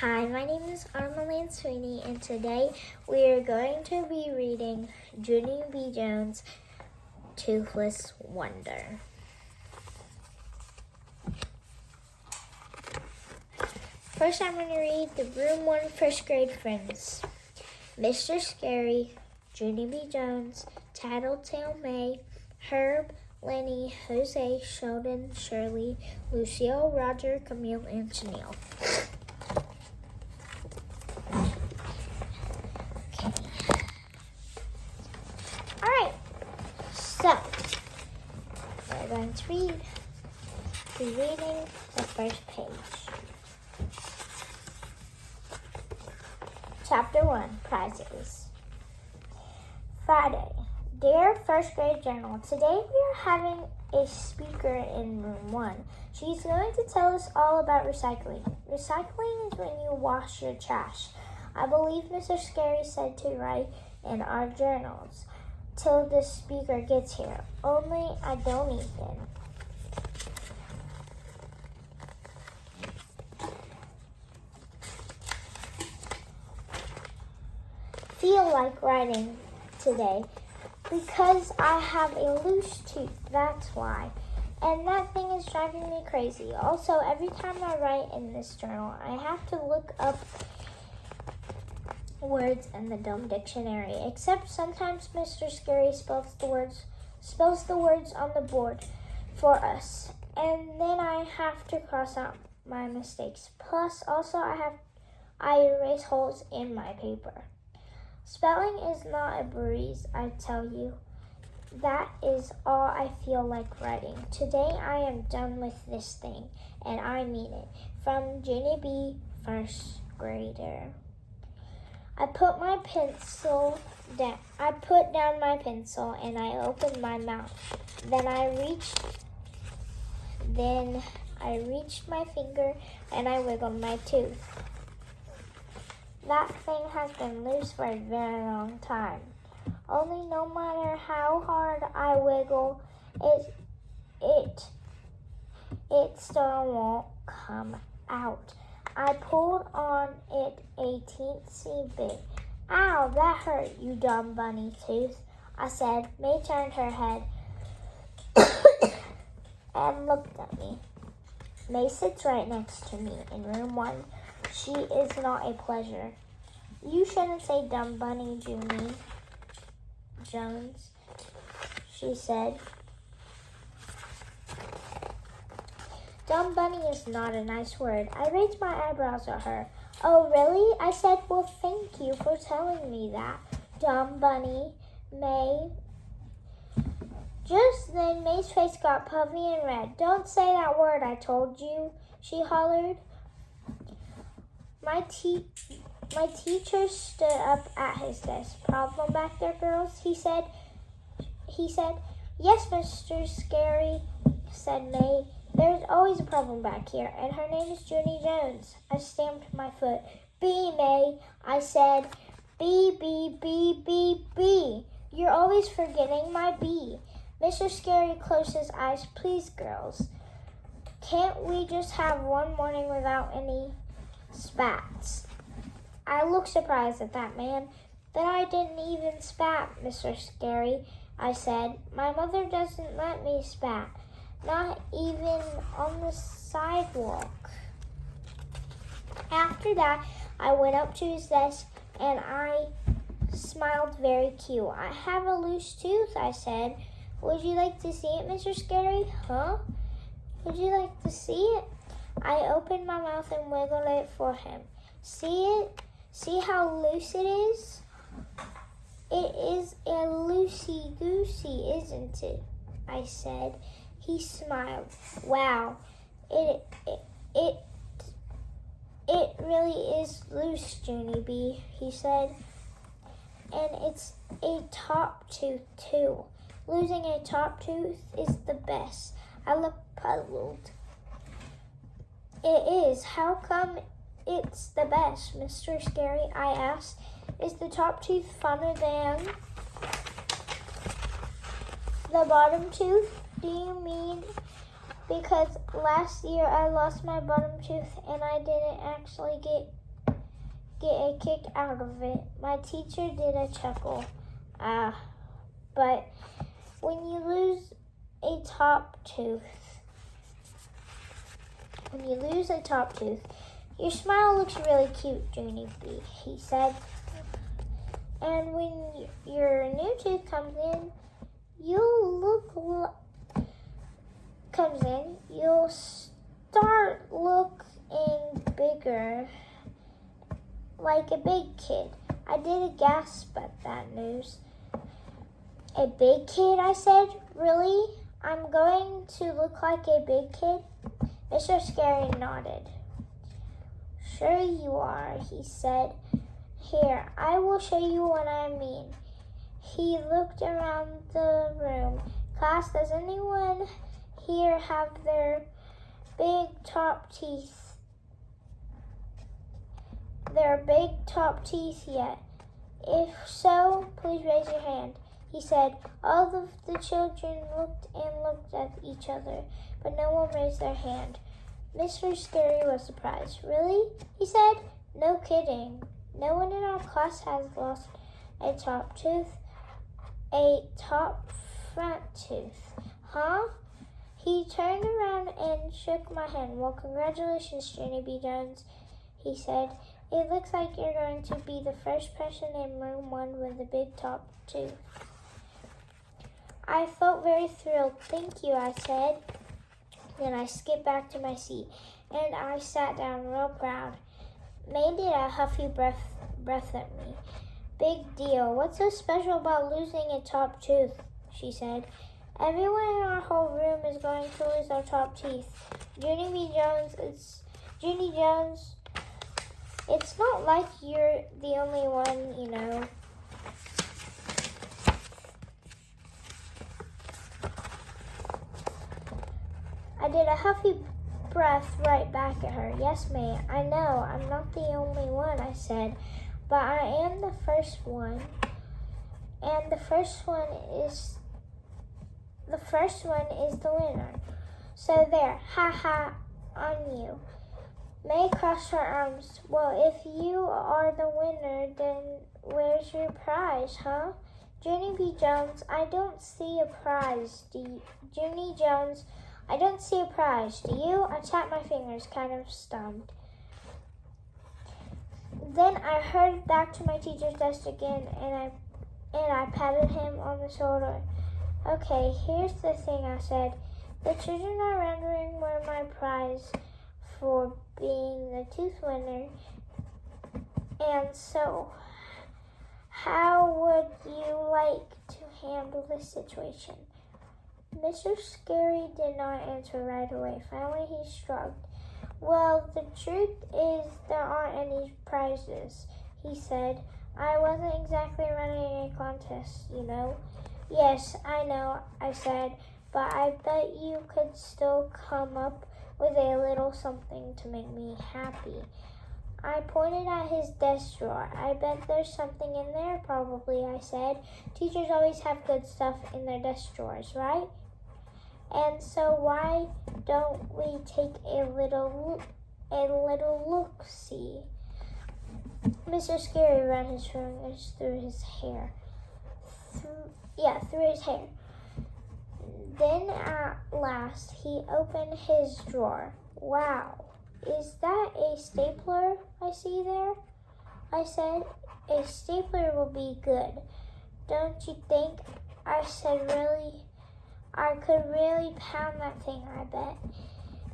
Hi, my name is Armeline Sweeney, and today we are going to be reading Junie B Jones' Toothless Wonder. First, I'm going to read the Room 1 First Grade Friends. Mr. Scary, Junie B Jones, Tattletale May, Herb, Lenny, Jose, Sheldon, Shirley, Lucille, Roger, Camille, and Chanel. Alright, so we're going to be reading the first page. Chapter 1, Prizes. Friday. Dear First Grade Journal, today we are having a speaker in Room 1. She's going to tell us all about recycling. Recycling is when you wash your trash. I believe Mr. Scary said to write in our journals till the speaker gets here. Only I don't even. Feel like writing today because I have a loose tooth, that's why. And that thing is driving me crazy. Also, every time I write in this journal, I have to look up words in the dumb dictionary, except sometimes Mr. Scary spells the words on the board for us, and then I have to cross out my mistakes. Plus, also I erase holes in my paper. Spelling is not a breeze, I tell you. That is all I feel like writing. Today I am done with this thing, and I mean it. From Junie B, first grader. I put down my pencil and I opened my mouth. Then I reached my finger and I wiggled my tooth. That thing has been loose for a very long time. Only no matter how hard I wiggle, it still won't come out. I pulled on it a teensy bit. Ow, that hurt, you dumb bunny tooth, I said. May turned her head and looked at me. May sits right next to me in Room 1. She is not a pleasure. You shouldn't say dumb bunny, Junie Jones, she said. Dumb bunny is not a nice word. I raised my eyebrows at her. Oh, really? I said, well, thank you for telling me that, dumb bunny, May. Just then, May's face got puffy and red. Don't say that word, I told you, she hollered. My teacher stood up at his desk. Problem back there, girls? He said, yes, Mr. Scary, said May. There's always a problem back here, and her name is Junie Jones. I stamped my foot. B, May, I said. B, B, B, B, B. You're always forgetting my B. Mr. Scary closed his eyes. Please, girls, can't we just have one morning without any spats? I looked surprised at that man. But I didn't even spat, Mr. Scary, I said. My mother doesn't let me spat. Not even on the sidewalk. After that, I went up to his desk and I smiled very cute. I have a loose tooth, I said. Would you like to see it, Mr. Scary? Huh? Would you like to see it? I opened my mouth and wiggled it for him. See it? See how loose it is? It is a loosey-goosey, isn't it? I said. He smiled. Wow, it really is loose, Junie B, he said. And it's a top tooth, too. Losing a top tooth is the best. I looked puzzled. It is. How come it's the best, Mr. Scary? I asked. Is the top tooth funner than the bottom tooth? Do you mean because last year I lost my bottom tooth and I didn't actually get get a kick out of it. My teacher did a chuckle. But when you lose a top tooth, your smile looks really cute, Junie B, he said. And when your new tooth comes in, you'll start looking bigger, like a big kid. I did a gasp at that news. A big kid, I said. Really? I'm going to look like a big kid? Mr. Scary nodded. Sure you are, he said. Here, I will show you what I mean. He looked around the room. Class, does anyone here have their big top teeth yet? If so, please raise your hand. He said. All of the children looked at each other, but no one raised their hand. Mr. Scary was surprised. Really? He said. No kidding. No one in our class has lost a top tooth. A top front tooth. Huh? He turned around and shook my hand. Well, congratulations, Junie B Jones, he said. It looks like you're going to be the first person in room 1 with a big top tooth. I felt very thrilled. Thank you, I said. Then I skipped back to my seat, and I sat down real proud. May did a huffy breath at me. Big deal. What's so special about losing a top tooth? She said. Everyone in our whole room is going to lose their top teeth. Junie B Jones, Junie Jones. It's not like you're the only one, you know. I did a huffy breath right back at her. Yes, May, I know. I'm not the only one, I said. But I am the first one. And the first one is the winner. So there, ha ha on you. May crossed her arms. Well, if you are the winner, then where's your prize, huh? Junie B Jones, I don't see a prize. Junie Jones, I don't see a prize. Do you? I tapped my fingers, kind of stunned. Then I hurried back to my teacher's desk again, and I patted him on the shoulder. Okay, here's the thing, I said. The children are wondering where my prize for being the tooth winner. And so, how would you like to handle this situation? Mr. Scary did not answer right away. Finally, he shrugged. Well, the truth is there aren't any prizes, he said. I wasn't exactly running a contest, you know. Yes, I know, I said, but I bet you could still come up with a little something to make me happy. I pointed at his desk drawer. I bet there's something in there, probably, I said. Teachers always have good stuff in their desk drawers, right? And so why don't we take a little look-see? Mr. Scary ran his fingers through his hair. Through his hair. Then at last he opened his drawer. Wow, is that a stapler I see there? I said. A stapler will be good, don't you think? I said, really? I could really pound that thing, I bet.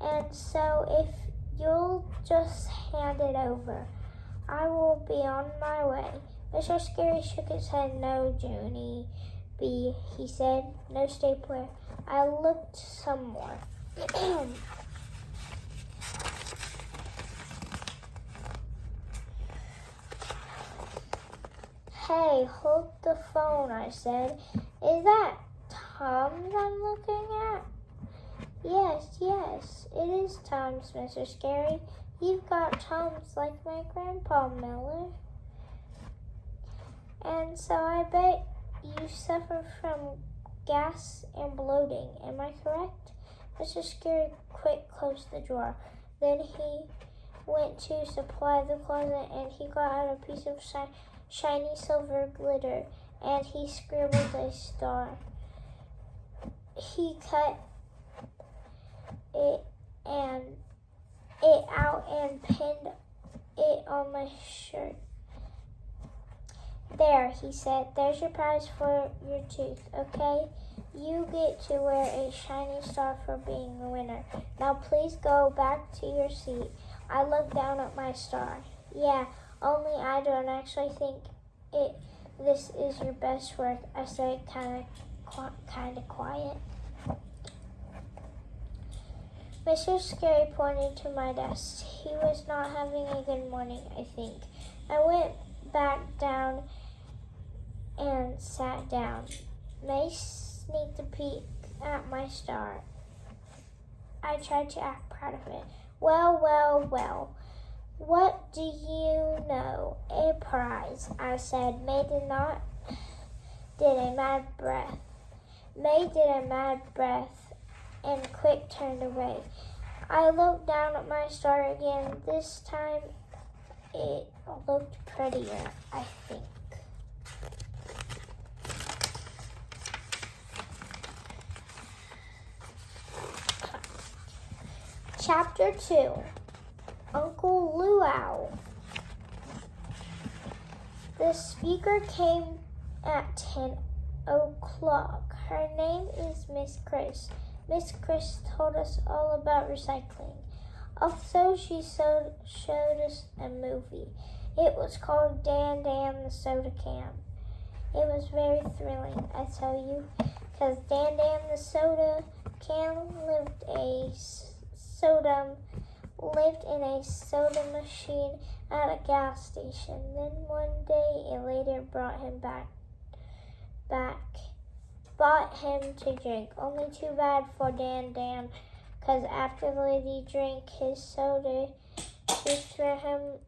And so if you'll just hand it over, I will be on my way. Mr. Scary shook his head. No, Junie B, he said. No stapler. I looked some more. Hey, hold the phone, I said. Is that Tom's I'm looking at? Yes, it is Tom's, Mr. Scary. You've got Tom's like my Grandpa Miller. And so I bet you suffer from gas and bloating. Am I correct? Mr. Scary quick closed the drawer. Then he went to supply the closet, and he got out a piece of shiny silver glitter, and he scribbled a star. He cut it out and pinned it on my shirt. There, he said, there's your prize for your tooth, okay? You get to wear a shiny star for being the winner. Now please go back to your seat. I looked down at my star. Yeah, only I don't actually think this is your best work, I said kind of quiet. Mr. Scary pointed to my desk. He was not having a good morning, I think. I went back down and sat down. May sneaked a peek at my star. I tried to act proud of it. Well, what do you know? A prize, I said. May did a mad breath and quick turned away. I looked down at my star again. This time it looked prettier, I think. Chapter 2, Uncle Luau. The speaker came at 10 o'clock. Her name is Miss Chris. Miss Chris told us all about recycling. Also, she showed us a movie. It was called Dan Dan the Soda Can. It was very thrilling, I tell you, because Dan Dan the Soda Can lived in a soda machine at a gas station. Then one day a lady brought him to drink. Only too bad for Dan Dan, because after the lady drank his soda, she threw him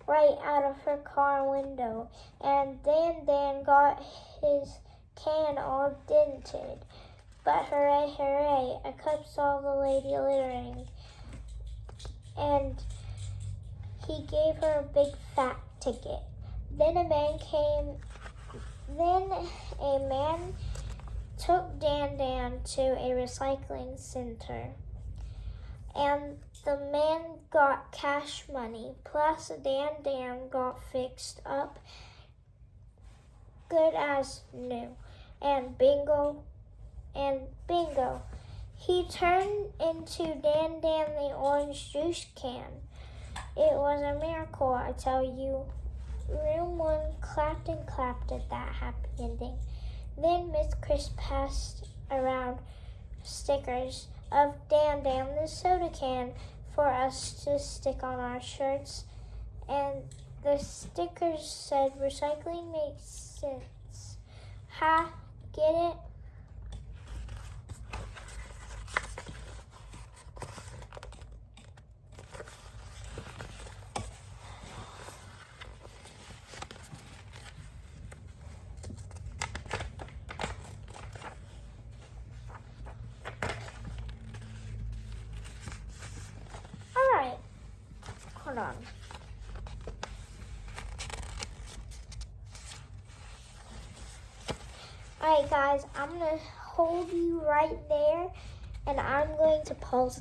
right out of her car window, and Dan Dan got his can all dented. But hooray, hooray, a cop saw the lady littering, and he gave her a big fat ticket. Then a man took Dan Dan to a recycling center, and the man got cash money, plus Dan Dan got fixed up good as new, and bingo, he turned into Dan Dan the orange juice can. It was a miracle, I tell you. Room 1 clapped and clapped at that happy ending. Then Miss Chris passed around stickers of Dan Dan the Soda Can for us to stick on our shirts, and the stickers said, "Recycling makes sense." Ha, get it? Hold on. Alright guys, I'm going to hold you right there, and I'm going to pause